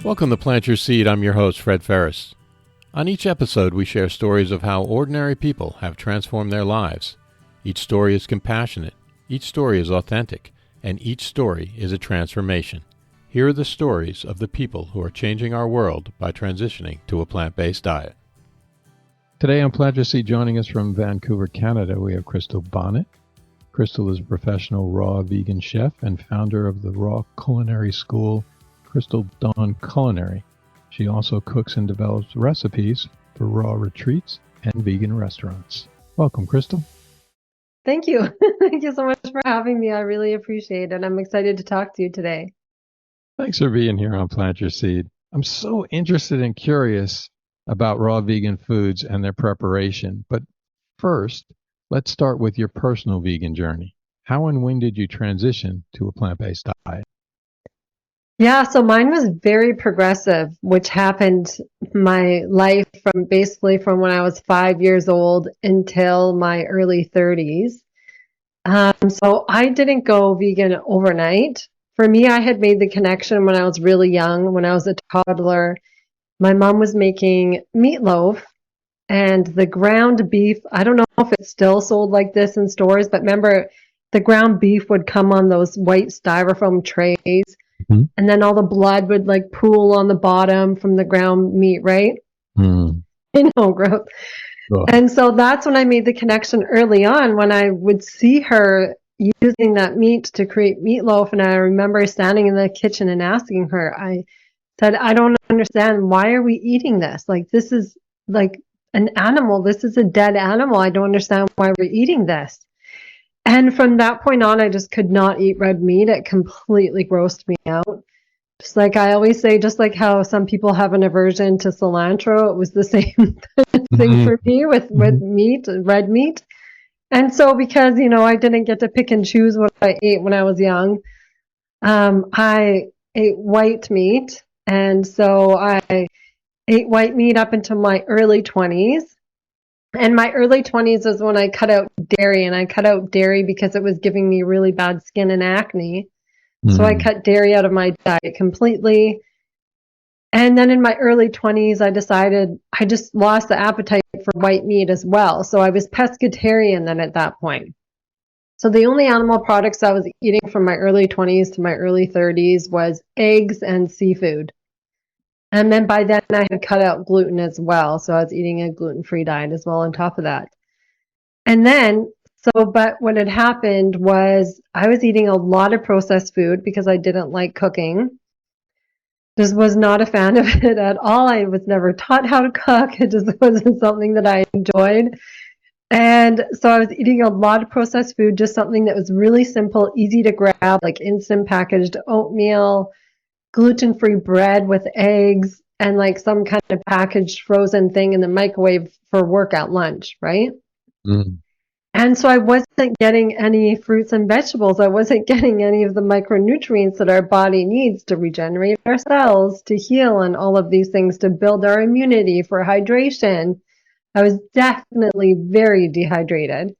Welcome to Plant Your Seed. I'm your host, Fred Ferris. On each episode, we share stories of how ordinary people have transformed their lives. Each story is compassionate, each story is authentic, and each story is a transformation. Here are the stories of the people who are changing our world by transitioning to a plant-based diet. Today on Plant Your Seed, joining us from Vancouver, Canada, we have Crystal Bonnet. Crystal is a professional raw vegan chef and founder of the raw culinary school, Crystal Dawn Culinary. She also cooks and develops recipes for raw retreats and vegan restaurants. Welcome, Crystal. Thank you. Thank you so much for having me. I really appreciate it. I'm excited to talk to you today. Thanks for being here on Plant Your Seed. I'm so interested and curious about raw vegan foods and their preparation. But first, let's start with your personal vegan journey. How and when did you transition to a plant-based diet? Yeah, so mine was very progressive, which happened my life from when I was 5 years old until my early 30s. So I didn't go vegan overnight. For me, I had made the connection when I was really young, when I was a toddler. My mom was making meatloaf and the ground beef. I don't know if it's still sold like this in stores, but remember, the ground beef would come on those white styrofoam trays. And then all the blood would like pool on the bottom from the ground meat, right? I know, gross. Oh. And so that's when I made the connection early on when I would see her using that meat to create meatloaf. And I remember standing in the kitchen and asking her, I said, I don't understand. Why are we eating this? Like, this is like an animal. This is a dead animal. I don't understand why we're eating this. And from that point on, I just could not eat red meat. It completely grossed me out. Just like I always say, just like how some people have an aversion to cilantro, it was the same thing for me with meat, red meat. And so because, I didn't get to pick and choose what I ate when I was young, I ate white meat. And so I ate white meat up until my early 20s. And my early 20s is when I cut out dairy, and I cut out dairy because it was giving me really bad skin and acne. So I cut dairy out of my diet completely. And then in my early 20s, I decided I just lost the appetite for white meat as well. So I was pescatarian then at that point. So the only animal products I was eating from my early 20s to my early 30s was eggs and seafood. And then by then I had cut out gluten as well. So I was eating a gluten-free diet as well on top of that. And then, but what had happened was I was eating a lot of processed food because I didn't like cooking. Just was not a fan of it at all. I was never taught how to cook. It just wasn't something that I enjoyed. And so I was eating a lot of processed food, just something that was really simple, easy to grab, like instant packaged oatmeal, gluten-free bread with eggs, and like some kind of packaged frozen thing in the microwave for work at lunch, right? And so I wasn't getting any fruits and vegetables. I wasn't getting any of the micronutrients that our body needs to regenerate our cells, to heal, and all of these things to build our immunity, for hydration. I was definitely very dehydrated.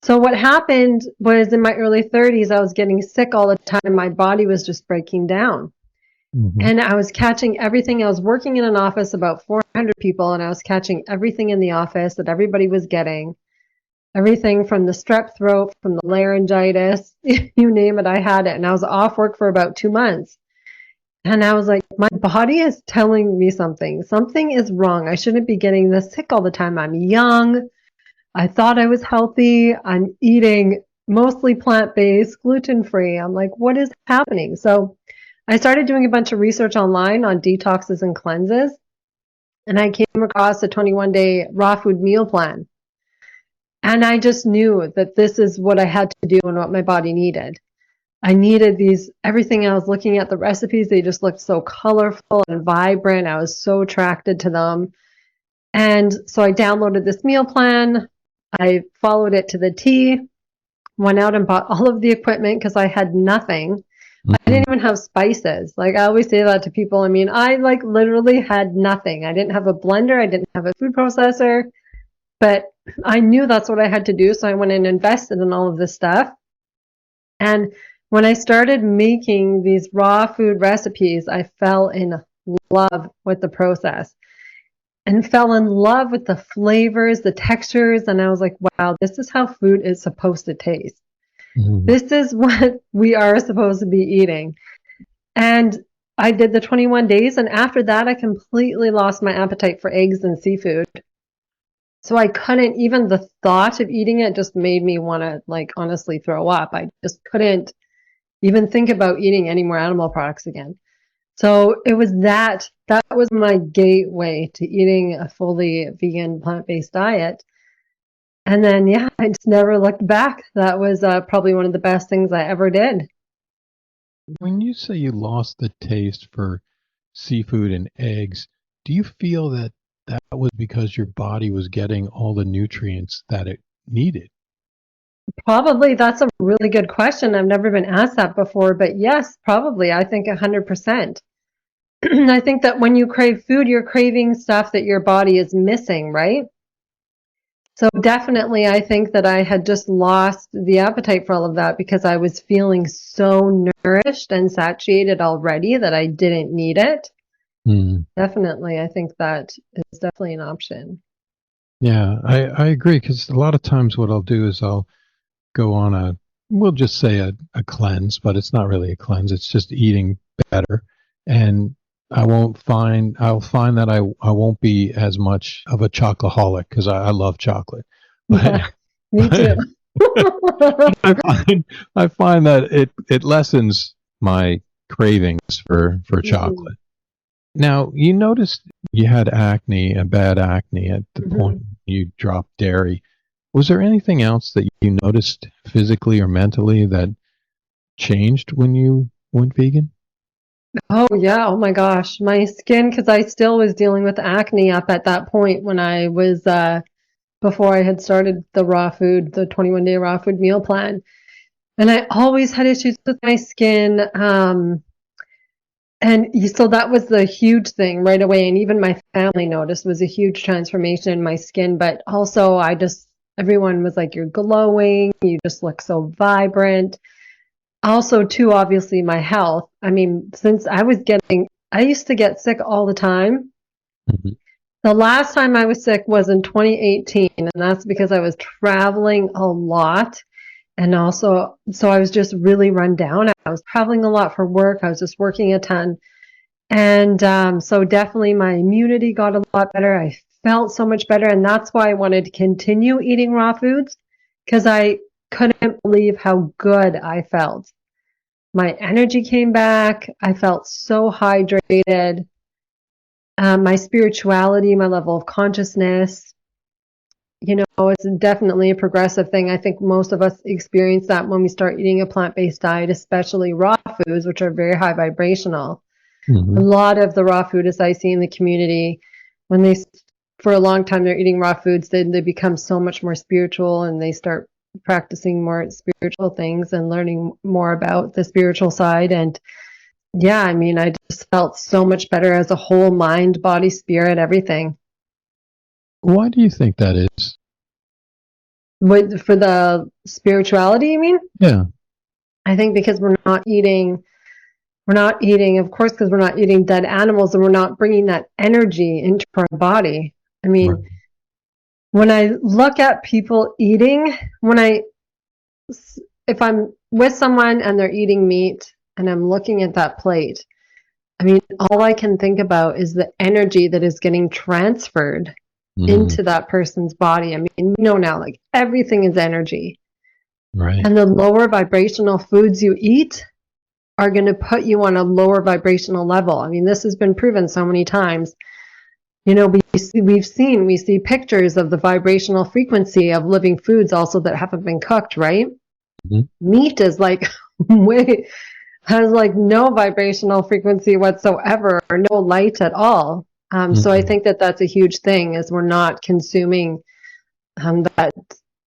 So what happened was in my early 30s, I was getting sick all the time. My body was just breaking down. And I was catching everything. I was working in an office, about 400 people, and I was catching everything in the office that everybody was getting. Everything from the strep throat, from the laryngitis, you name it, I had it. And I was off work for about 2 months. And I was like, my body is telling me something. Something is wrong. I shouldn't be getting this sick all the time. I'm young. I thought I was healthy. I'm eating mostly plant-based, gluten-free. I'm like, what is happening? So I started doing a bunch of research online on detoxes and cleanses, and I came across a 21-day raw food meal plan. And I just knew that this is what I had to do and what my body needed. I needed everything. I was looking at the recipes. They just looked so colorful and vibrant. I was so attracted to them. And so I downloaded this meal plan. I followed it to the T, went out and bought all of the equipment because I had nothing. I didn't even have spices. Like, I always say that to people. I mean, I like literally had nothing. I didn't have a blender. I didn't have a food processor, but I knew that's what I had to do. So I went and invested in all of this stuff. And when I started making these raw food recipes, I fell in love with the process and fell in love with the flavors, the textures. And I was like, wow, this is how food is supposed to taste. Mm-hmm. This is what we are supposed to be eating. And I did the 21 days. And after that, I completely lost my appetite for eggs and seafood. So I couldn't, even the thought of eating it just made me want to, like, honestly throw up. I just couldn't even think about eating any more animal products again. So it was that was my gateway to eating a fully vegan plant-based diet. And then, yeah, I just never looked back. That was probably one of the best things I ever did. When you say you lost the taste for seafood and eggs, do you feel that that was because your body was getting all the nutrients that it needed? Probably that's a really good question. I've never been asked that before, but yes, probably. I think 100%. I think that when you crave food, you're craving stuff that your body is missing, right? So definitely, I think that I had just lost the appetite for all of that because I was feeling so nourished and satiated already that I didn't need it. Mm. Definitely, I think that is definitely an option. Yeah, I agree because a lot of times what I'll do is I'll go on we'll just say a cleanse, but it's not really a cleanse. It's just eating better. And I'll find that I won't be as much of a chocoholic because I love chocolate. But, Yeah, me too. but I find that it lessens my cravings for Mhm, chocolate. Now, you noticed you had acne, a bad acne at the point mhm. you dropped dairy. Was there anything else that you noticed physically or mentally that changed when you went vegan? Oh yeah, oh my gosh. My skin, because I still was dealing with acne up at that point when I was before I had started the raw food, the 21-day raw food meal plan. And I always had issues with my skin. So that was the huge thing right away. And even my family noticed was a huge transformation in my skin. But also everyone was like, you're glowing, you just look so vibrant. Also, too, obviously, my health. I mean, I used to get sick all the time. Mhm. The last time I was sick was in 2018, and that's because I was traveling a lot. And also, so I was just really run down. I was traveling a lot for work. I was just working a ton. And so definitely my immunity got a lot better. I felt so much better. And that's why I wanted to continue eating raw foods because I couldn't believe how good I felt. My energy came back. I felt so hydrated. My spirituality, my level of consciousness, it's definitely a progressive thing. I think most of us experience that when we start eating a plant-based diet, especially raw foods, which are very high vibrational. A Mhm. lot of the raw foodists I see in the community, when for a long time, they're eating raw foods, then they become so much more spiritual and they start practicing more spiritual things and learning more about the spiritual side. And yeah, I mean, I just felt so much better as a whole mind, body, spirit, everything. Why do you think that is? For the spirituality, you mean? Yeah, I think because we're not eating, of course, because we're not eating dead animals and we're not bringing that energy into our body. I right. mean, when I look at people eating, when I, if I'm with someone and they're eating meat and I'm looking at that plate, I mean, all I can think about is the energy that is getting transferred Mm, into that person's body. I mean, now, like everything is energy. right. And the lower vibrational foods you eat are going to put you on a lower vibrational level. I mean, this has been proven so many times. We see pictures of the vibrational frequency of living foods also that haven't been cooked, right? Mhm. Meat is like way has like no vibrational frequency whatsoever or no light at all. So I Mhm. think that that's a huge thing is we're not consuming that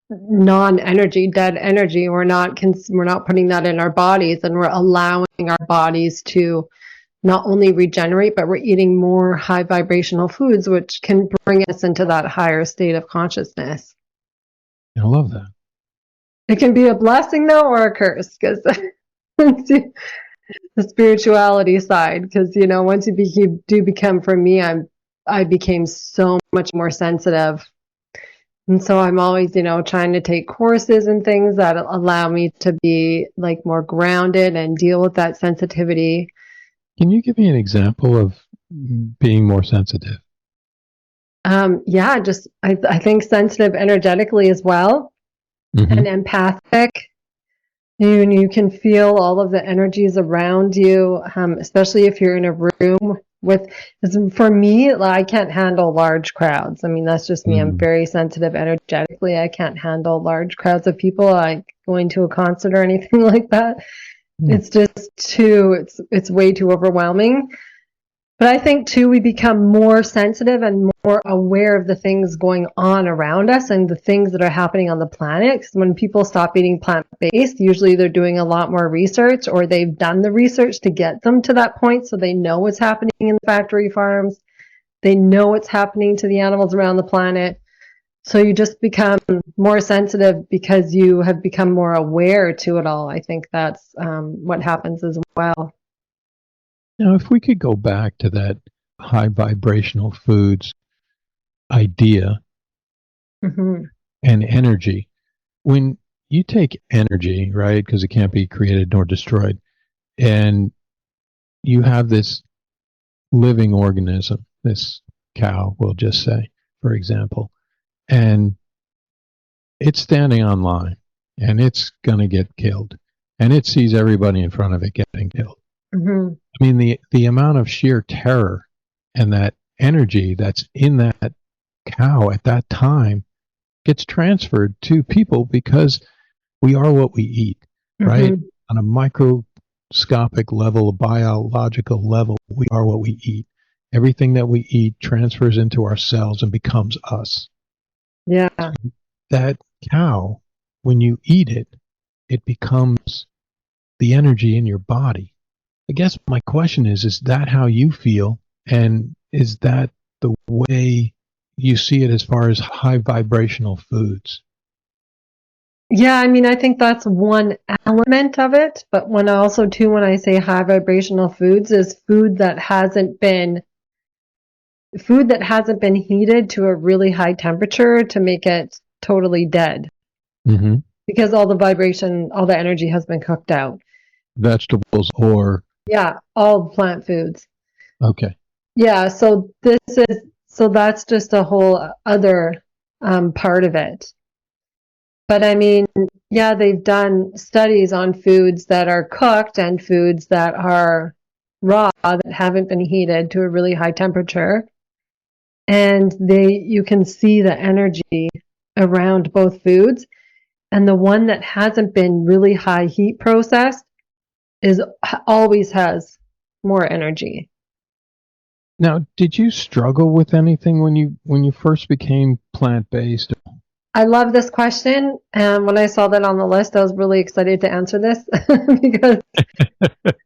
non-energy, dead energy. We're not putting that in our bodies, and we're allowing our bodies to not only regenerate, but we're eating more high vibrational foods, which can bring us into that higher state of consciousness. I love that. It can be a blessing though, or a curse, because the spirituality side, because once do become, for me, I became so much more sensitive. And so I'm always, trying to take courses and things that allow me to be like more grounded and deal with that sensitivity. Can you give me an example of being more sensitive? Yeah, just I think sensitive energetically as well, Mm-hmm. and empathic. You can feel all of the energies around you, especially if you're in a room with. For me, I can't handle large crowds. I mean, that's just me. I'm Mm-hmm. very sensitive energetically. I can't handle large crowds of people, like going to a concert or anything like that. It's just it's way too overwhelming. But I think too, we become more sensitive and more aware of the things going on around us and the things that are happening on the planet. Because when people stop eating plant-based, usually they're doing a lot more research, or they've done the research to get them to that point, so they know what's happening in the factory farms. They know what's happening to the animals around the planet. So you just become more sensitive because you have become more aware to it all. I think that's what happens as well. Now, if we could go back to that high vibrational foods idea Hmm. and energy, when you take energy, right, because it can't be created nor destroyed, and you have this living organism, this cow, we'll just say, for example, and it's standing on line and it's going to get killed and it sees everybody in front of it getting killed. Hmm. I mean, the amount of sheer terror and that energy that's in that cow at that time gets transferred to people because we are what we eat, right? Hmm. On a microscopic level, a biological level, we are what we eat. Everything that we eat transfers into our cells and becomes us. Yeah. That cow, when you eat it, it becomes the energy in your body. I guess my question is that how you feel? And is that the way you see it as far as high vibrational foods? Yeah, I mean, I think that's one element of it, but when also too, when I say high vibrational foods, is food that hasn't been heated to a really high temperature to make it totally dead, Mm-hmm. because all the vibration, all the energy has been cooked out. Vegetables or, Yeah, all plant foods. okay. Yeah, so that's just a whole other part of it. But I mean, yeah, they've done studies on foods that are cooked and foods that are raw that haven't been heated to a really high temperature. And you can see the energy around both foods. And the one that hasn't been really high heat processed is always has more energy. Now, did you struggle with anything when you first became plant-based? I love this question. And when I saw that on the list, I was really excited to answer this because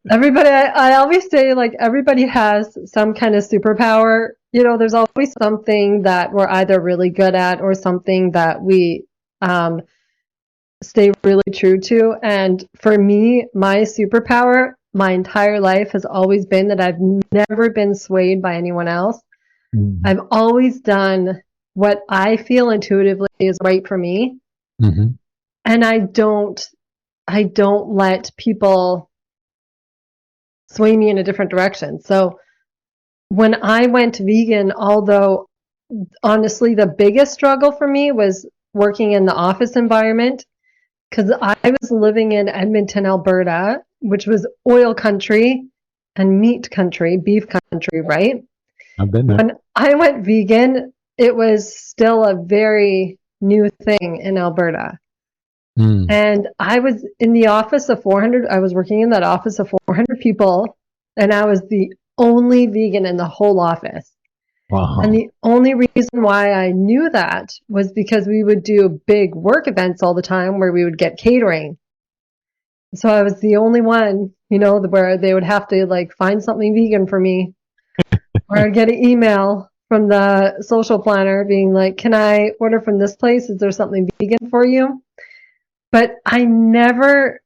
I always say, like, everybody has some kind of superpower. There's always something that we're either really good at or something that we um, stay really true to. And for me, my superpower my entire life has always been that I've never been swayed by anyone else. Mm-hmm. I've always done what I feel intuitively is right for me. Mm-hmm. And I don't let people sway me in a different direction. So when I went vegan, although honestly the biggest struggle for me was working in the office environment, because I was living in Edmonton, Alberta, which was oil country and meat country, beef country, right? I've been there. When I went vegan, it was still a very new thing in Alberta. Mm. And I was in the office of 400, I was working in that office of 400 people, and I was the only vegan in the whole office. And Wow. the only reason why I knew that was because we would do big work events all the time where we would get catering. So I was the only one, where they would have to like find something vegan for me, or I'd get an email from the social planner being like, "Can I order from this place? Is there something vegan for you?" But I never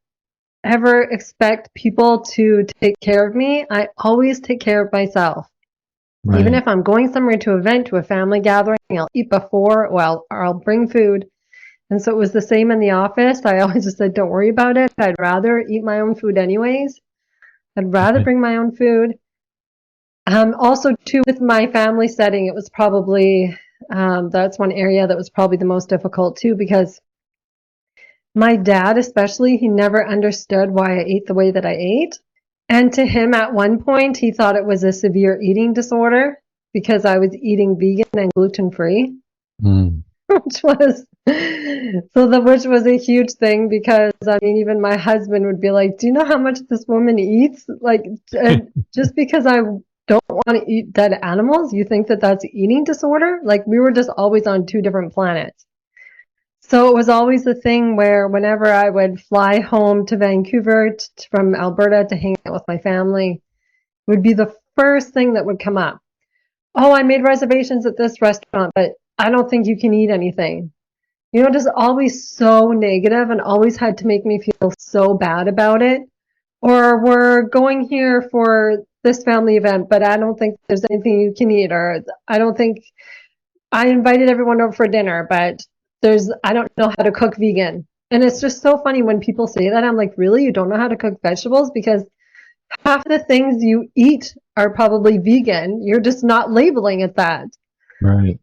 ever expect people to take care of me. I always take care of myself. Even Right. if I'm going somewhere to an event, to a family gathering, I'll eat before, well, or I'll bring food. And so it was the same in the office. I always just said, don't worry about it. I'd rather eat my own food anyways. I'd rather Right. bring my own food. Also, too, with my family setting, it was probably, that's one area that was probably the most difficult too, because my dad, especially, he never understood why I ate the way that I ate. And to him, at one point, he thought it was a severe eating disorder because I was eating vegan and gluten free, Mm. which was which was a huge thing because I mean, even my husband would be like, "Do you know how much this woman eats? Like, just because I don't want to eat dead animals, you think that that's eating disorder?" Like, we were just always on two different planets. So it was always the thing where whenever I would fly home to Vancouver from Alberta to hang out with my family, it would be the first thing that would come up. Oh, I made reservations at this restaurant, but I don't think you can eat anything. You know, just always so negative and always had to make me feel so bad about it. Or we're going here for this family event, but I don't think there's anything you can eat. Or I don't think I invited everyone over for dinner, but I don't know how to cook vegan. And it's just so funny when people say that. I'm like, really? You don't know how to cook vegetables? Because half the things you eat are probably vegan. You're just not labeling it that. Right.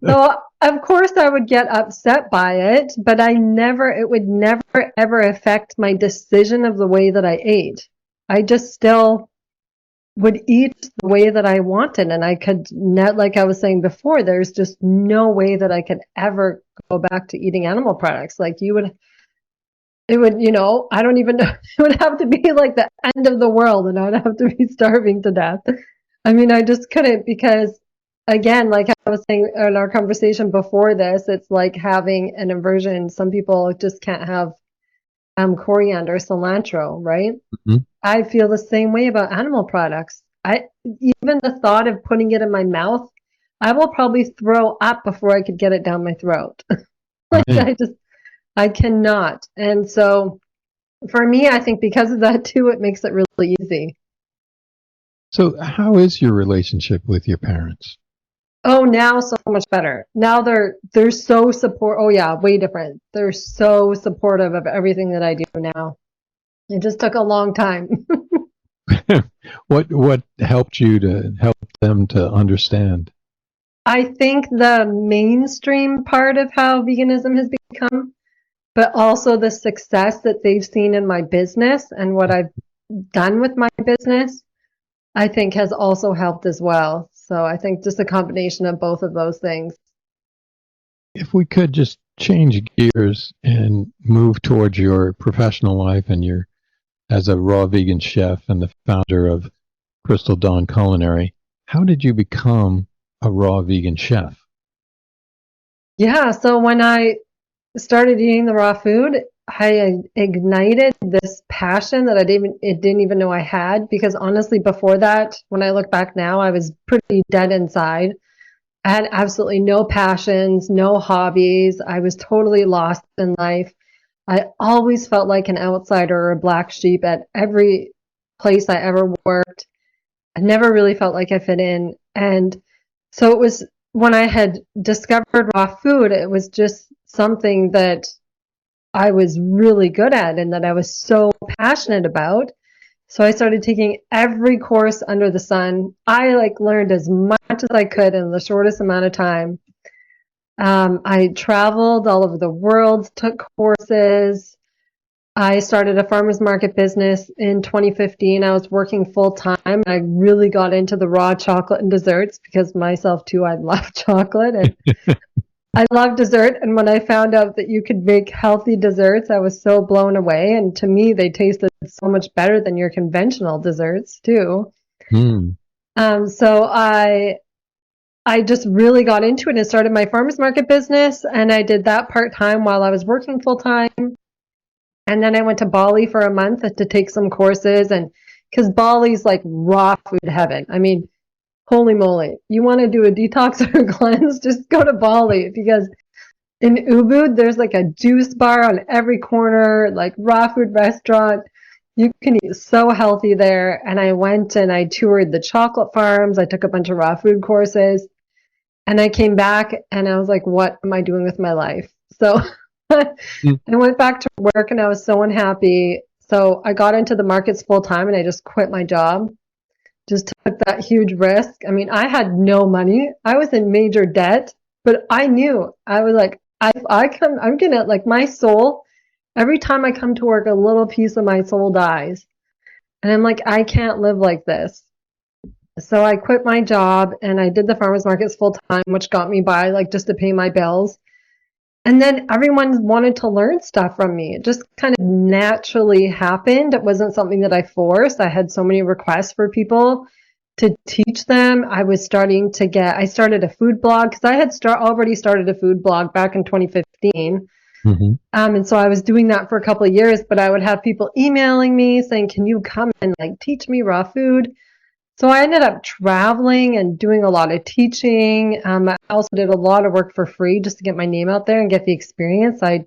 So, of course, I would get upset by it, but it would never ever affect my decision of the way that I ate. I just still would eat the way that I wanted. And I could not, like I was saying before, there's just no way that I could ever go back to eating animal products. Like it would, I don't even know, it would have to be like the end of the world and I would have to be starving to death. I mean, I just couldn't because, again, like I was saying in our conversation before this, it's like having an aversion. Some people just can't have coriander, cilantro, right? Mhm. I feel the same way about animal products. Even the thought of putting it in my mouth, I will probably throw up before I could get it down my throat. Like Right. I cannot. And so for me, I think because of that too, it makes it really easy. So, how is your relationship with your parents? Oh, now so much better. Now they're so support. Oh yeah, way different. They're so supportive of everything that I do now. It just took a long time. What helped you to help them to understand? I think the mainstream part of how veganism has become, but also the success that they've seen in my business and what I've done with my business, I think has also helped as well. So I think just a combination of both of those things. If we could just change gears and move towards your professional life and your as a raw vegan chef and the founder of Crystal Dawn Culinary, how did you become a raw vegan chef? Yeah, so when I started eating the raw food, I ignited this passion that it didn't even know I had because honestly before that, when I look back now, I was pretty dead inside. I had absolutely no passions, no hobbies. I was totally lost in life. I always felt like an outsider or a black sheep at every place I ever worked. I never really felt like I fit in. And so it was when I had discovered raw food, it was just something that I was really good at and that I was so passionate about. So I started taking every course under the sun. I like learned as much as I could in the shortest amount of time. I traveled all over the world, took courses. I started a farmers market business in 2015. I was working full time. I really got into the raw chocolate and desserts because myself too, I love chocolate and I love dessert. And when I found out that you could make healthy desserts, I was so blown away. And to me, they tasted so much better than your conventional desserts too. Hmm. So I just really got into it and started my farmers market business. And I did that part time while I was working full time. And then I went to Bali for a month to take some courses. And because Bali's like raw food heaven. I mean, holy moly. You want to do a detox or a cleanse, just go to Bali because in Ubud, there's like a juice bar on every corner, like raw food restaurant. You can eat so healthy there. And I went and I toured the chocolate farms. I took a bunch of raw food courses. And I came back and I was like, what am I doing with my life? So I Mm. went back to work and I was so unhappy. So I got into the markets full time and I just quit my job. Just took that huge risk. I mean, I had no money. I was in major debt, but I knew I was like, I'm gonna like my soul. Every time I come to work, a little piece of my soul dies. And I'm like, I can't live like this. So I quit my job and I did the farmers markets full time, which got me by, like just to pay my bills. And then everyone wanted to learn stuff from me. It just kind of naturally happened. It wasn't something that I forced. I had so many requests for people to teach them. I started a food blog because I had already started a food blog back in 2015. Mm-hmm. And so I was doing that for a couple of years, but I would have people emailing me saying, can you come and like teach me raw food? So I ended up traveling and doing a lot of teaching. I also did a lot of work for free just to get my name out there and get the experience. I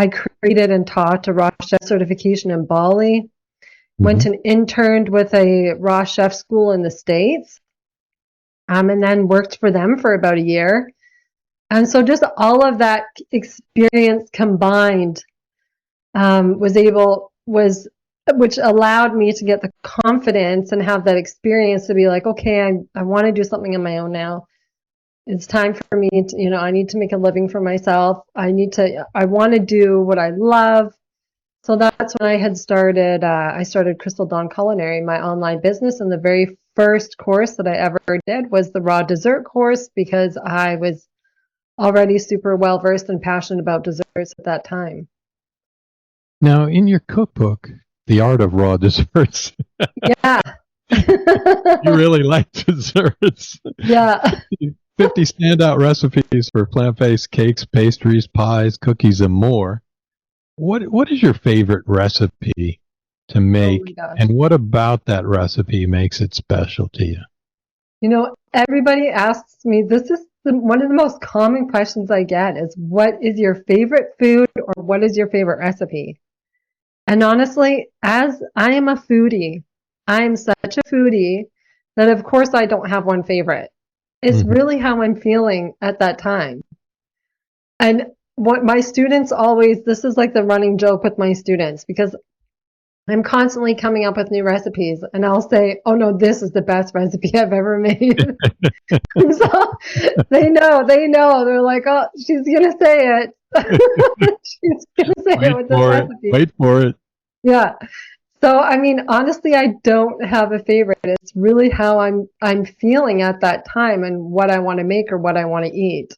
created and taught a raw chef certification in Bali. Mm-hmm. Went and interned with a raw chef school in the States, and then worked for them for about a year. And so just all of that experience combined which allowed me to get the confidence and have that experience to be like, okay, I want to do something on my own now. It's time for me to, I need to make a living for myself. I want to do what I love. So that's when I started Crystal Dawn Culinary, my online business. And the very first course that I ever did was the raw dessert course because I was already super well versed and passionate about desserts at that time. Now, in your cookbook, The Art of Raw Desserts, Yeah. you really like desserts. Yeah. 50 standout recipes for plant-based cakes, pastries, pies, cookies, and more. What is your favorite recipe to make, Oh my gosh. and what about that recipe makes it special to you? Everybody asks me, this is one of the most common questions I get is, what is your favorite food or what is your favorite recipe? And honestly, as I am a foodie, I am such a foodie that of course I don't have one favorite. It's Mm-hmm. really how I'm feeling at that time. And what my students always, this is like the running joke with my students because I'm constantly coming up with new recipes and I'll say, oh no, this is the best recipe I've ever made. So they know, they're like, oh, she's going to say it. She's going to say it with this recipe. Wait for it. Yeah. So, I mean, honestly, I don't have a favorite. It's really how I'm feeling at that time and what I want to make or what I want to eat.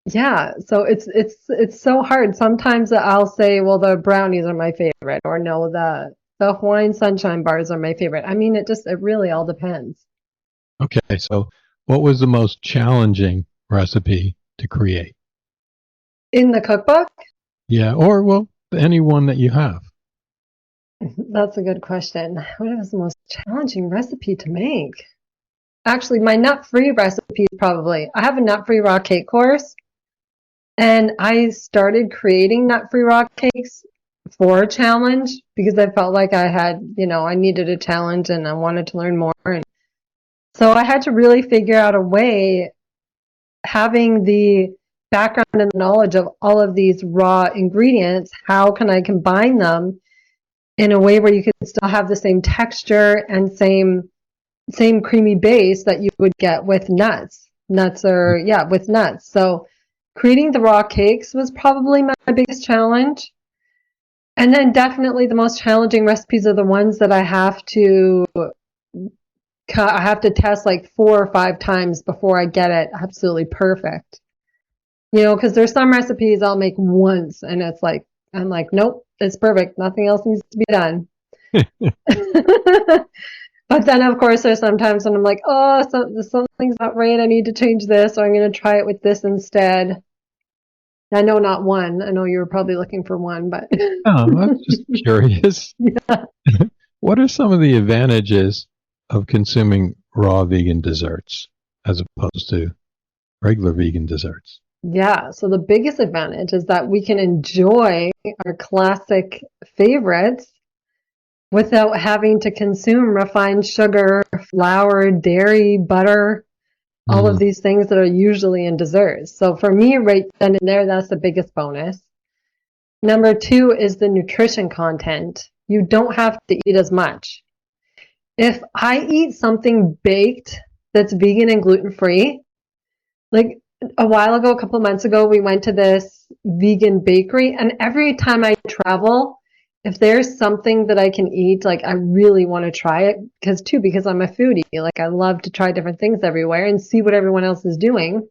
Yeah, so it's so hard. Sometimes I'll say, well, the brownies are my favorite, or no, the Hawaiian Sunshine bars are my favorite. I mean, it really all depends. Okay, so what was the most challenging recipe to create? In the cookbook, Yeah, or, well, any one that you have. that's a good question. What was the most challenging recipe to make? Actually, my nut-free recipe probably. I have a nut-free raw cake course. And I started creating nut-free raw cakes for a challenge because I felt like I needed a challenge and I wanted to learn more. And so I had to really figure out a way, having the background and the knowledge of all of these raw ingredients, how can I combine them in a way where you can still have the same texture and same creamy base that you would get with nuts. With nuts. So creating the raw cakes was probably my biggest challenge. And then definitely the most challenging recipes are the ones that I have to test like 4 or 5 times before I get it absolutely perfect. Because there's some recipes I'll make once and I'm like, nope, it's perfect. Nothing else needs to be done. But then, of course, there's sometimes when I'm like, oh, something's not right. I need to change this, or I'm going to try it with this instead. I know not one. I know you were probably looking for one, but Oh, I'm just curious. yeah. What are some of the advantages of consuming raw vegan desserts as opposed to regular vegan desserts? Yeah, so the biggest advantage is that we can enjoy our classic favorites without having to consume refined sugar, flour, dairy, butter, all of Mm, these things that are usually in desserts. So for me, right then and there, that's the biggest bonus. Number two is the nutrition content. You don't have to eat as much. If I eat something baked that's vegan and gluten free, like a while ago, a couple of months ago, we went to this vegan bakery, and every time I travel, if there's something that I can eat, like I really want to try it because I'm a foodie. Like I love to try different things everywhere and see what everyone else is doing.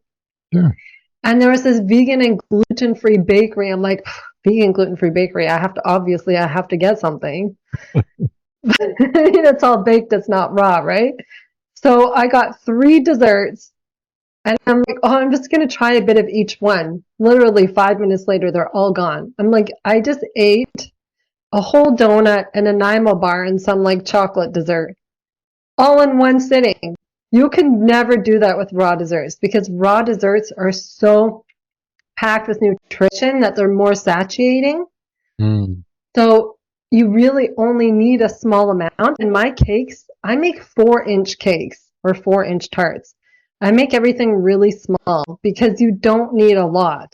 sure. And there was this vegan and gluten-free bakery. I'm like, vegan gluten-free bakery. I have to get something. It's all baked, it's not raw, right? So I got three desserts and I'm like, oh, I'm just going to try a bit of each one. Literally 5 minutes later, they're all gone. I'm like, I just ate a whole donut and a Nima bar and some like chocolate dessert all in one sitting. You can never do that with raw desserts because raw desserts are so packed with nutrition that they're more satiating. Mm, So you really only need a small amount. In my cakes, I make 4-inch cakes or 4-inch tarts. I make everything really small because you don't need a lot.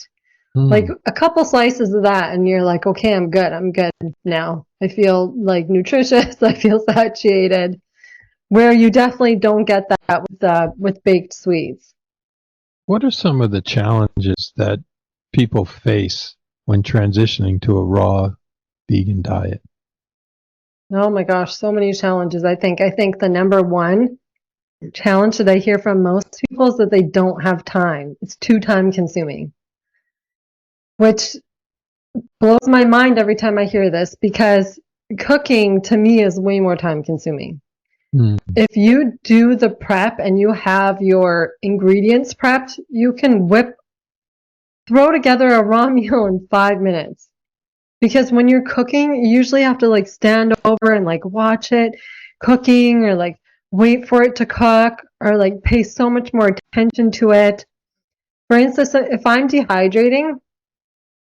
Like mm. a couple slices of that, and you're like, okay, I'm good. I'm good now. I feel like nutritious. I feel satiated. Where you definitely don't get that with baked sweets. What are some of the challenges that people face when transitioning to a raw vegan diet? Oh my gosh, so many challenges. I think the number one challenge that I hear from most people is that they don't have time. It's too time consuming, which blows my mind every time I hear this because cooking to me is way more time consuming. Mm, If you do the prep and you have your ingredients prepped, you can throw together a raw meal in 5 minutes. Because when you're cooking, you usually have to like stand over and like watch it cooking or like wait for it to cook or like pay so much more attention to it. For instance, if I'm dehydrating,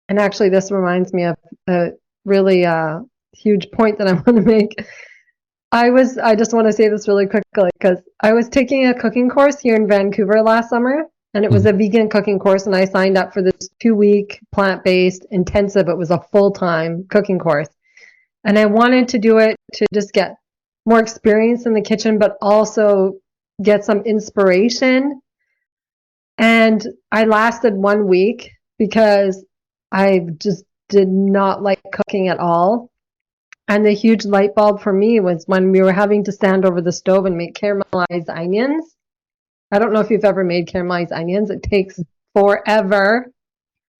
and actually this reminds me of a really huge point that I want to make. I just want to say this really quickly because I was taking a cooking course here in Vancouver last summer, and it was mm, a vegan cooking course, and I signed up for this 2-week plant-based intensive. It was a full-time cooking course. And I wanted to do it to just get more experience in the kitchen, but also get some inspiration. And I lasted 1 week because I just did not like cooking at all. And the huge light bulb for me was when we were having to stand over the stove and make caramelized onions. I don't know if you've ever made caramelized onions. It takes forever.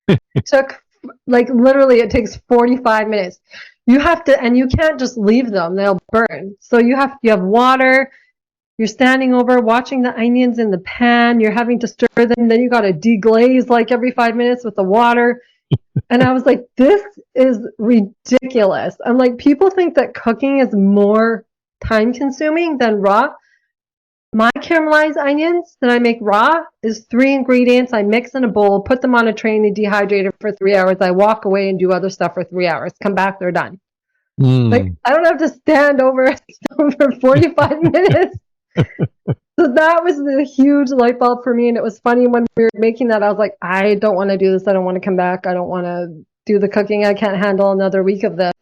It took like literally it takes 45 minutes. You have to, and you can't just leave them. They'll burn. So you have water. You're standing over watching the onions in the pan. You're having to stir them. Then you got to deglaze like every 5 minutes with the water. And I was like, this is ridiculous. I'm like, people think that cooking is more time consuming than raw. My caramelized onions that I make raw is 3 ingredients. I mix in a bowl, put them on a train, they dehydrate it for 3 hours. I walk away and do other stuff for 3 hours. Come back, they're done. Like mm. I don't have to stand over a stove for 45 minutes. So that was the huge light bulb for me. And it was funny when we were making that, I was like, I don't want to do this. I don't want to come back. I don't want to do the cooking. I can't handle another week of this.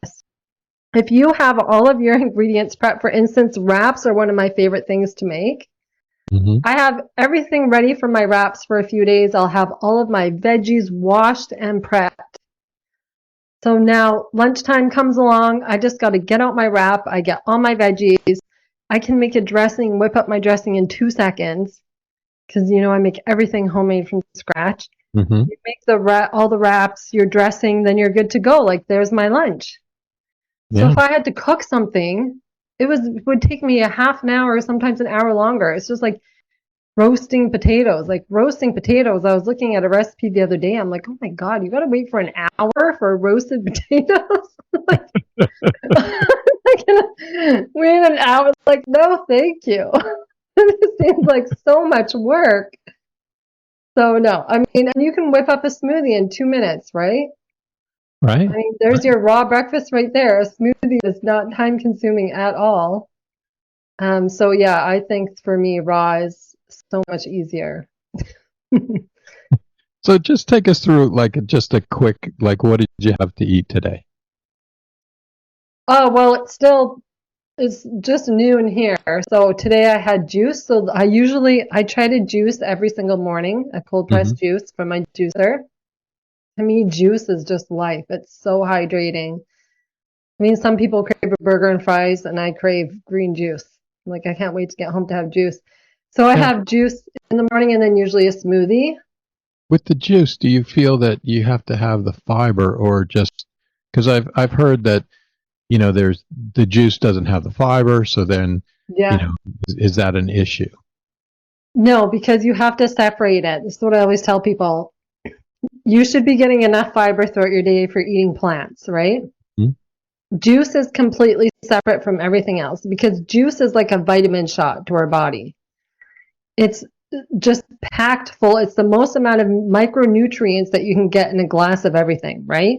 If you have all of your ingredients prepped, for instance, wraps are one of my favorite things to make. Mhm. I have everything ready for my wraps for a few days. I'll have all of my veggies washed and prepped. So now lunchtime comes along. I just got to get out my wrap. I get all my veggies. I can make a dressing, whip up my dressing in 2 seconds because I make everything homemade from scratch. Mhm. You make all the wraps, your dressing, then you're good to go. Like there's my lunch. So Yeah. if I had to cook something, it would take me a half an hour, sometimes an hour longer. It's just like roasting potatoes. Like roasting potatoes, I was looking at a recipe the other day. I'm like, oh my God, you got to wait for an hour for roasted potatoes? Like, I'm gonna wait an hour. Like, no, thank you. It seems like so much work. So no, I mean, and you can whip up a smoothie in 2 minutes, right? I Right? mean, there's Right. your raw breakfast right there. A smoothie is not time consuming at all. So yeah, I think for me, raw is so much easier. So just take us through like just a quick, like, what did you have to eat today? Oh, well, it's just noon here. So today I had juice. So I try to juice every single morning, a cold Hmm. pressed juice from my juicer. To me, juice is just life. It's so hydrating. I mean, some people crave a burger and fries, and I crave green juice. Like, I can't wait to get home to have juice. So I Now, have juice in the morning and then usually a smoothie. with the juice, do you feel that you have to have the fiber, or just because I've heard that there's the juice doesn't have the fiber, so then you Yeah. know is that an issue? No, because you have to separate it. This is what I always tell people. You should be getting enough fiber throughout your day for eating plants, right? Hmm. Juice is completely separate from everything else because juice is like a vitamin shot to our body. It's just packed full. It's the most amount of micronutrients that you can get in a glass of everything, right?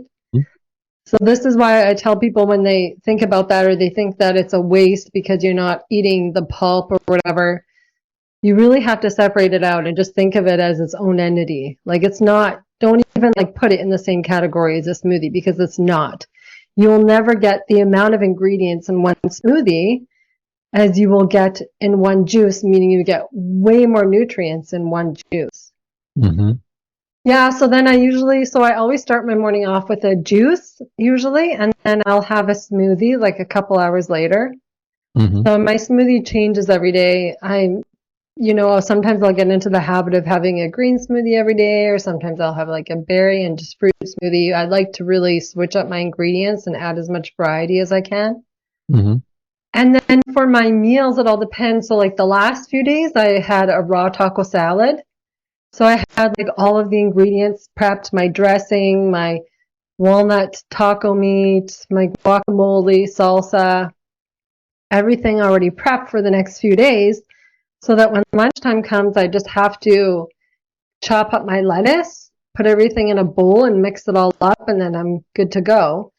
So this is why I tell people when they think about that or they think that it's a waste because you're not eating the pulp or whatever, you really have to separate it out and just think of it as its own entity. Like it's not, don't even like put it in the same category as a smoothie because it's not. You'll never get the amount of ingredients in one smoothie as you will get in one juice, meaning you get way more nutrients in one juice. Mm-hmm. Yeah, so then I always start my morning off with a juice usually, and then I'll have a smoothie like a couple hours later. Mm-hmm. So my smoothie changes every day. Sometimes I'll get into the habit of having a green smoothie every day, or sometimes I'll have like a berry and just fruit smoothie. I like to really switch up my ingredients and add as much variety as I can. Mm-hmm. And then for my meals, it all depends. So like the last few days, I had a raw taco salad. So I had like all of the ingredients prepped, my dressing, my walnut taco meat, my guacamole, salsa, everything already prepped for the next few days so that when lunchtime comes, I just have to chop up my lettuce, put everything in a bowl and mix it all up, and then I'm good to go.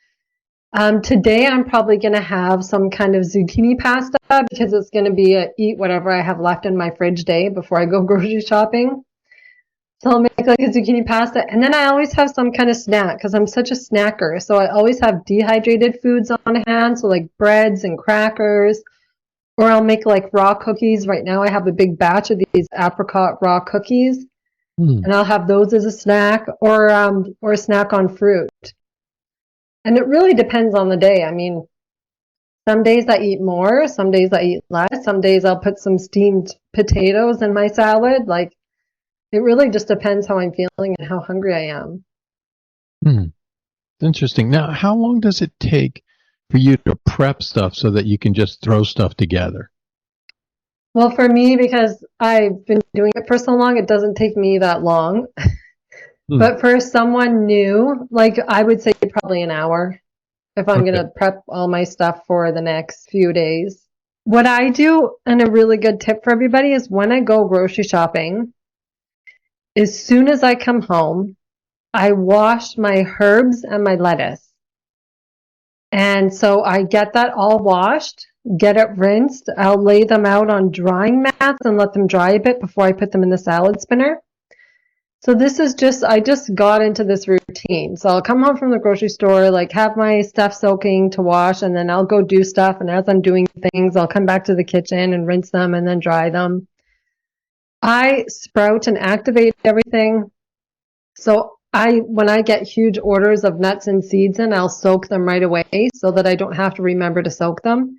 Today, I'm probably going to have some kind of zucchini pasta because it's going to be a eat whatever I have left in my fridge day before I go grocery shopping. So I'll make like a zucchini pasta, and then I always have some kind of snack because I'm such a snacker. So I always have dehydrated foods on hand, so like breads and crackers, or I'll make like raw cookies. Right now I have a big batch of these apricot raw cookies, Mm. and I'll have those as a snack or a snack on fruit. And it really depends on the day. I mean, some days I eat more, some days I eat less, some days I'll put some steamed potatoes in my salad. Like it really just depends how I'm feeling and how hungry I am. Mm. Interesting. Now, how long does it take for you to prep stuff so that you can just throw stuff together? Well, for me, because I've been doing it for so long, it doesn't take me that long. Mm. But for someone new, like I would say probably an hour if I'm Okay. gonna prep all my stuff for the next few days. What I do, and a really good tip for everybody, is when I go grocery shopping, as soon as I come home, I wash my herbs and my lettuce. And so I get that all washed, get it rinsed. I'll lay them out on drying mats and let them dry a bit before I put them in the salad spinner. So I just got into this routine. So I'll come home from the grocery store, like have my stuff soaking to wash, and then I'll go do stuff. And as I'm doing things, I'll come back to the kitchen and rinse them and then dry them. I sprout and activate everything. When I get huge orders of nuts and seeds in, I'll soak them right away so that I don't have to remember to soak them.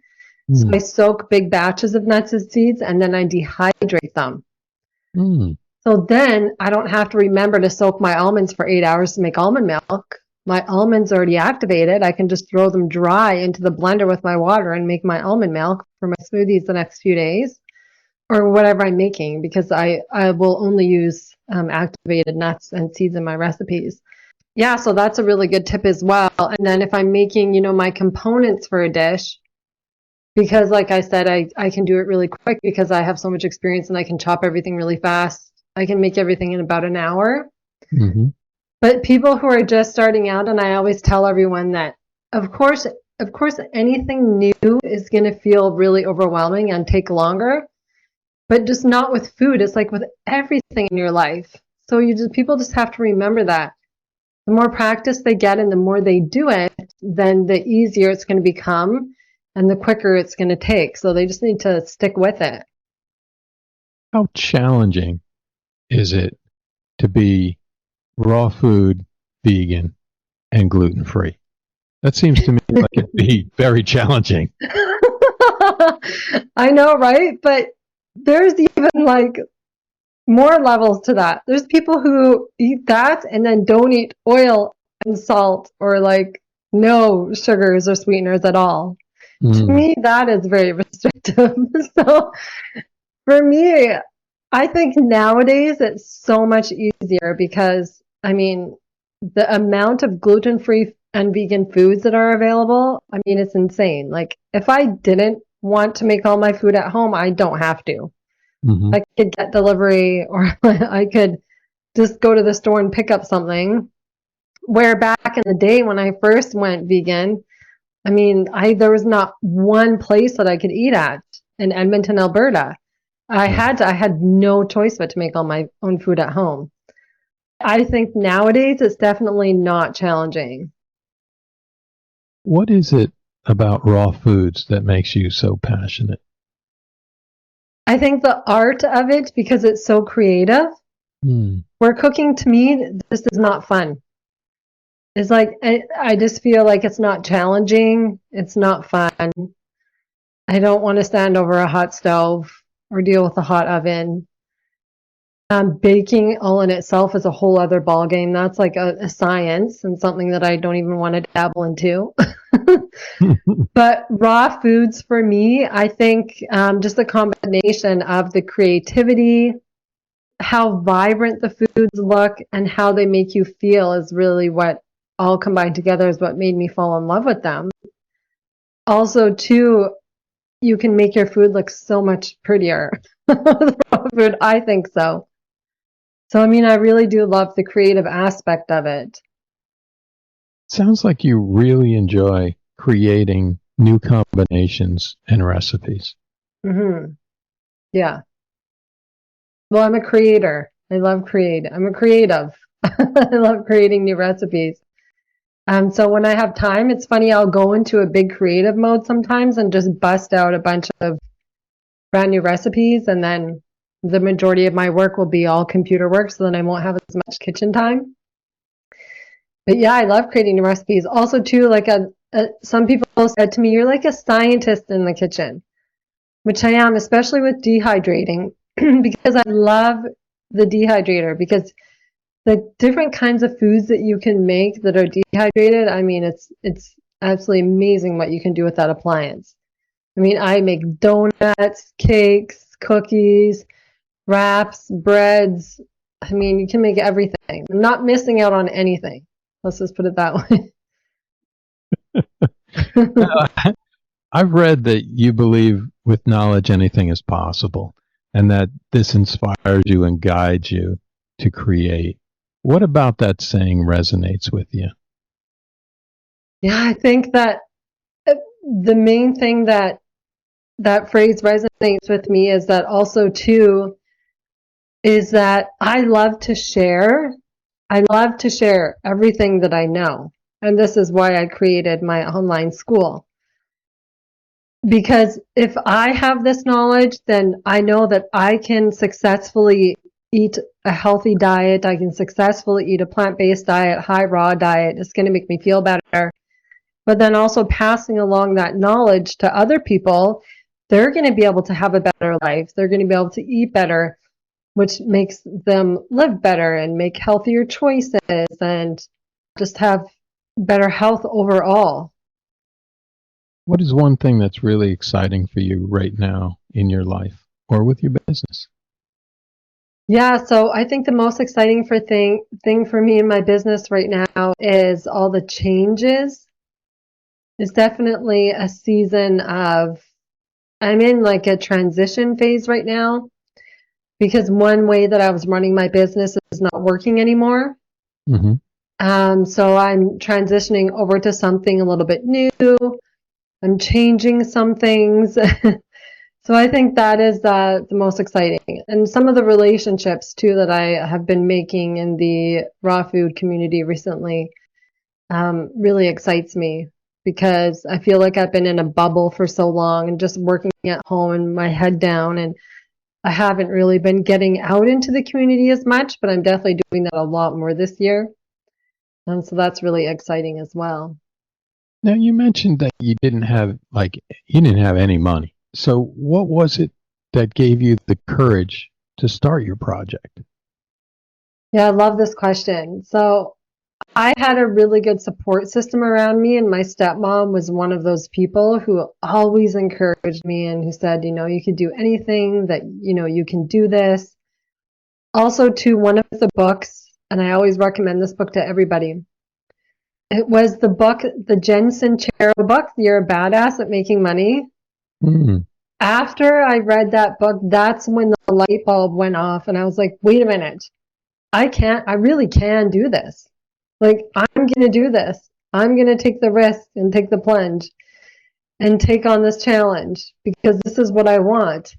So I Mm. soak big batches of nuts and seeds and then I dehydrate them. Mm. So then I don't have to remember to soak my almonds for 8 hours to make almond milk. My almonds already activated. I can just throw them dry into the blender with my water and make my almond milk for my smoothies the next few days or whatever I'm making because I will only use activated nuts and seeds in my recipes. Yeah, so that's a really good tip as well. And then if I'm making, my components for a dish, because like I said, I can do it really quick because I have so much experience and I can chop everything really fast. I can make everything in about an hour. Hmm. But people who are just starting out, and I always tell everyone that, of course, anything new is going to feel really overwhelming and take longer, but just not with food. It's like with everything in your life. So people just have to remember that the more practice they get and the more they do it, then the easier it's going to become and the quicker it's going to take. So they just need to stick with it. How challenging is it to be raw food, vegan, and gluten free? That seems to me like it'd be very challenging. I know, right? But there's even like more levels to that. There's people who eat that and then don't eat oil and salt or like no sugars or sweeteners at all. To Mm. me, that is very restrictive. So for me, I think nowadays it's so much easier because, I mean, the amount of gluten-free and vegan foods that are available, I mean, it's insane. Like, if I didn't want to make all my food at home, I don't have to. Hmm. I could get delivery or I could just go to the store and pick up something. Where back in the day when I first went vegan, I mean, there was not one place that I could eat at in Edmonton, Alberta. I had no choice but to make all my own food at home. I think nowadays it's definitely not challenging. What is it about raw foods that makes you so passionate? I think the art of it, because it's so creative, Mm. where cooking to me, this is not fun. It's like, I just feel like it's not challenging. It's not fun. I don't want to stand over a hot stove or deal with a hot oven. Baking all in itself is a whole other ballgame. That's like a science and something that I don't even want to dabble into. But raw foods for me, I think just the combination of the creativity, how vibrant the foods look, and how they make you feel is really what all combined together is what made me fall in love with them. Also, too, you can make your food look so much prettier with raw food. I think so. So, I mean, I really do love the creative aspect of it. Sounds like you really enjoy creating new combinations and recipes. Hmm. Yeah. Well, I'm a creator. I love create. I'm a creative. I love creating new recipes. So when I have time, it's funny, I'll go into a big creative mode sometimes and just bust out a bunch of brand new recipes, and then the majority of my work will be all computer work, so then I won't have as much kitchen time. But yeah, I love creating new recipes. Also, too, like some people said to me, "You're like a scientist in the kitchen," which I am, especially with dehydrating, because I love the dehydrator because the different kinds of foods that you can make that are dehydrated, I mean, it's absolutely amazing what you can do with that appliance. I mean, I make donuts, cakes, cookies, wraps, breads. I mean, you can make everything. I'm not missing out on anything. Let's just put it that way. I've read that you believe with knowledge anything is possible and that this inspires you and guides you to create. What about that saying resonates with you? Yeah, I think that the main thing that that phrase resonates with me is that also too is that I love to share. I love to share everything that I know. And this is why I created my online school. Because if I have this knowledge, then I know that I can successfully eat a healthy diet. I can successfully eat a plant-based diet, high raw diet. It's going to make me feel better. But then also passing along that knowledge to other people, they're going to be able to have a better life. They're going to be able to eat better, which makes them live better and make healthier choices and just have better health overall. What is one thing that's really exciting for you right now in your life or with your business? Yeah, so I think the most exciting thing for me in my business right now is all the changes. It's definitely a season of I'm in like a transition phase right now because one way that I was running my business is not working anymore. Mm-hmm. So I'm transitioning over to something a little bit new. I'm changing some things. So I think that is the most exciting. And some of the relationships too that I have been making in the raw food community recently really excites me because I feel like I've been in a bubble for so long and just working at home and my head down, and I haven't really been getting out into the community as much, but I'm definitely doing that a lot more this year. And so that's really exciting as well. Now, you mentioned that you didn't have any money. So what was it that gave you the courage to start your project? Yeah, I love this question. So I had a really good support system around me, and my stepmom was one of those people who always encouraged me and who said, you could do anything, that, you can do this. Also, to one of the books, and I always recommend this book to everybody. It was the book, the Jen Sincero book, You're a Badass at Making Money. Mm. After I read that book, that's when the light bulb went off, and I was like, wait a minute, I really can do this. Like, I'm going to do this. I'm going to take the risk and take the plunge and take on this challenge because this is what I want.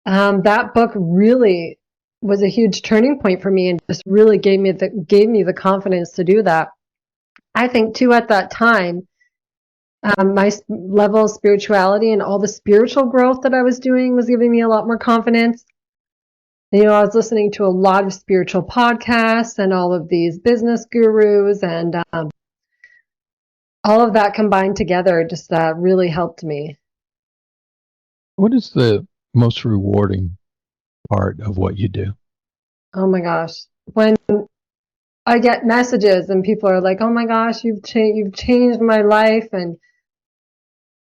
That book really was a huge turning point for me and just really gave me the confidence to do that. I think too at that time, my level of spirituality and all the spiritual growth that I was doing was giving me a lot more confidence. I was listening to a lot of spiritual podcasts and all of these business gurus, and all of that combined together just really helped me. What is the most rewarding part of what you do? Oh my gosh. When I get messages and people are like, "Oh my gosh, you've changed my life," and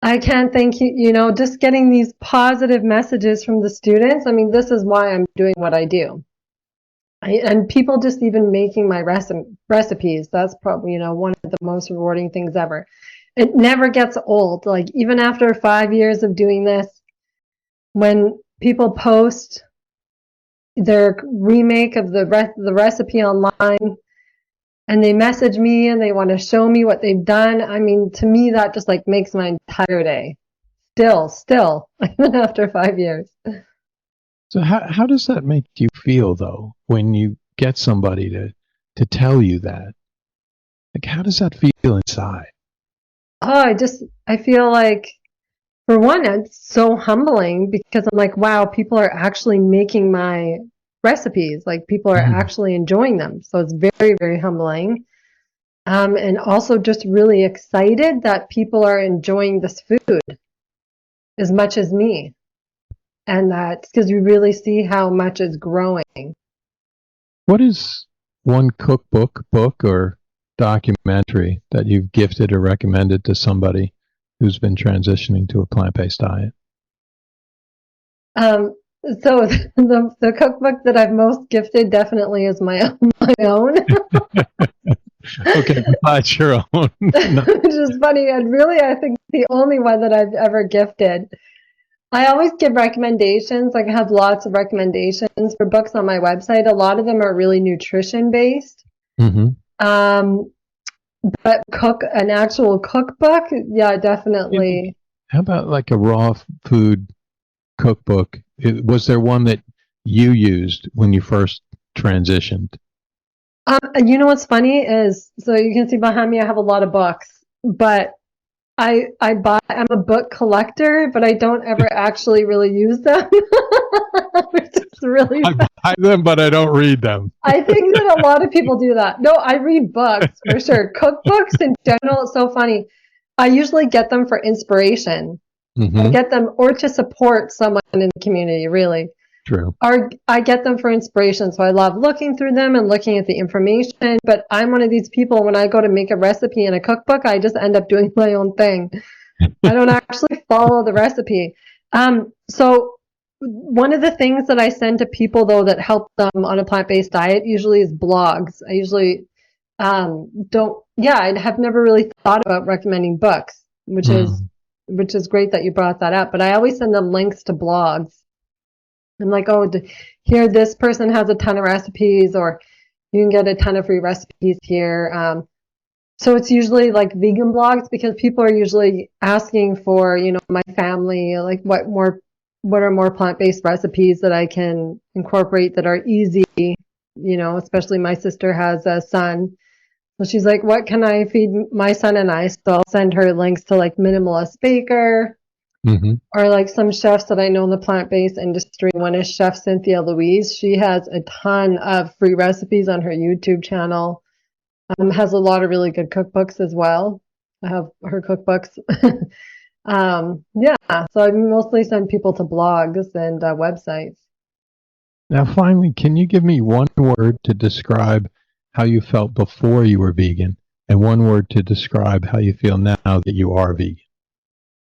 I can't thank you, just getting these positive messages from the students. I mean, this is why I'm doing what I do. And people just even making my recipes, that's probably, one of the most rewarding things ever. It never gets old. Like, even after 5 years of doing this, when people post their remake of the recipe online and they message me and they want to show me what they've done, I mean, to me, that just like makes my entire day. Still, even after 5 years. So how does that make you feel though when you get somebody to tell you that? Like how does that feel inside? Oh, I feel like, for one, it's so humbling because I'm like, wow, people are actually making my recipes. Like, people are Mm. actually enjoying them. So it's very, very humbling. And also just really excited that people are enjoying this food as much as me. And that's because you really see how much is growing. What is one cookbook, book, or documentary that you've gifted or recommended to somebody who's been transitioning to a plant-based diet? Um, so the cookbook that I've most gifted definitely is my own. Okay, besides your own. No. Which is funny, and really, I think the only one that I've ever gifted. I always give recommendations. Like, I have lots of recommendations for books on my website. A lot of them are really nutrition based. Mm-hmm. Um, but an actual cookbook, yeah, Maybe, definitely. how about like a raw food cookbook? Was there one that you used when you first transitioned? And you know what's funny is, so you can see behind me, I have a lot of books, but I'm a book collector, but I don't ever actually really use them, which is really I buy them, but I don't read them. I think that a lot of people do that. No, I read books for sure. Cookbooks in general, it's so funny. I usually get them for inspiration. I Mm-hmm. get them or to support someone in the community, really. True. Or I get them for inspiration. So I love looking through them and looking at the information. But I'm one of these people, when I go to make a recipe in a cookbook, I just end up doing my own thing. I don't actually follow the recipe. So one of the things that I send to people though that help them on a plant-based diet usually is blogs. I usually don't, yeah, I have never really thought about recommending books, which is Mm. great that you brought that up. But I always send them links to blogs I'm like, oh, here, this person has a ton of recipes, or you can get a ton of free recipes here. So it's usually like vegan blogs because people are usually asking for, my family, like what are more plant-based recipes that I can incorporate that are easy, especially my sister has a son. So she's like, what can I feed my son and I? So I'll send her links to like Minimalist Baker, or like some chefs that I know in the plant-based industry. One is Chef Cynthia Louise. She has a ton of free recipes on her YouTube channel. Has a lot of really good cookbooks as well. I have her cookbooks. Yeah, so I mostly send people to blogs and websites. Now, finally, can you give me one word to describe how you felt before you were vegan, and one word to describe how you feel now that you are vegan?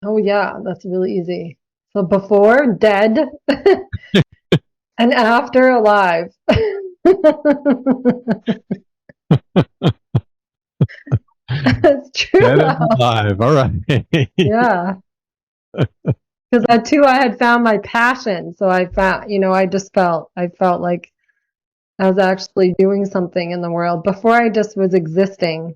Oh yeah, that's really easy. So before, dead, and after, alive. It's true Dead and though. alive. All right. Yeah. Because I had found my passion. So I found, I felt like I was actually doing something in the world. Before I just was existing.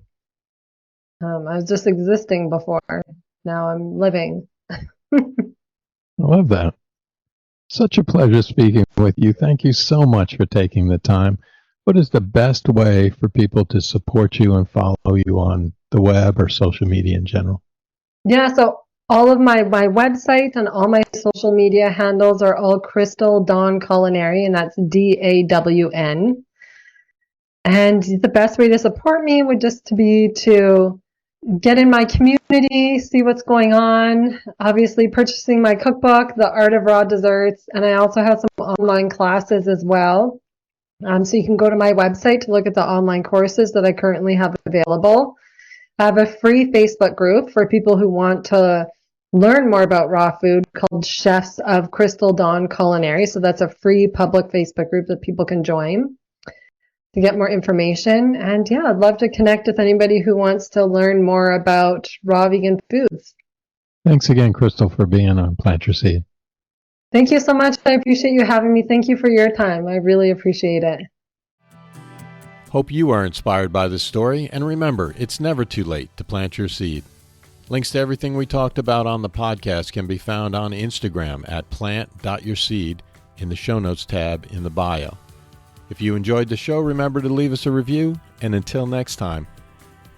I was just existing before. Now I'm living. I love that. Such a pleasure speaking with you. Thank you so much for taking the time. What is the best way for people to support you and follow you on the web or social media in general? Yeah, so all of my website and all my social media handles are all Crystal Dawn Culinary, and that's DAWN. And the best way to support me would just to be to get in my community, see what's going on. Obviously, purchasing my cookbook, The Art of Raw Desserts, and I also have some online classes as well. So you can go to my website to look at the online courses that I currently have available. I have a free Facebook group for people who want to learn more about raw food called Chefs of Crystal Dawn Culinary. So that's a free public Facebook group that people can join to get more information. And yeah, I'd love to connect with anybody who wants to learn more about raw vegan foods. Thanks again, Crystal, for being on Plant Your Seed. Thank you so much. I appreciate you having me. Thank you for your time. I really appreciate it. Hope you are inspired by this story, and remember, it's never too late to plant your seed. Links to everything we talked about on the podcast can be found on Instagram at plant.yourseed in the show notes tab in the bio. If you enjoyed the show, remember to leave us a review, and until next time,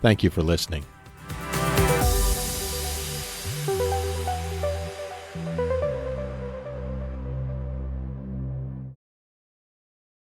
thank you for listening.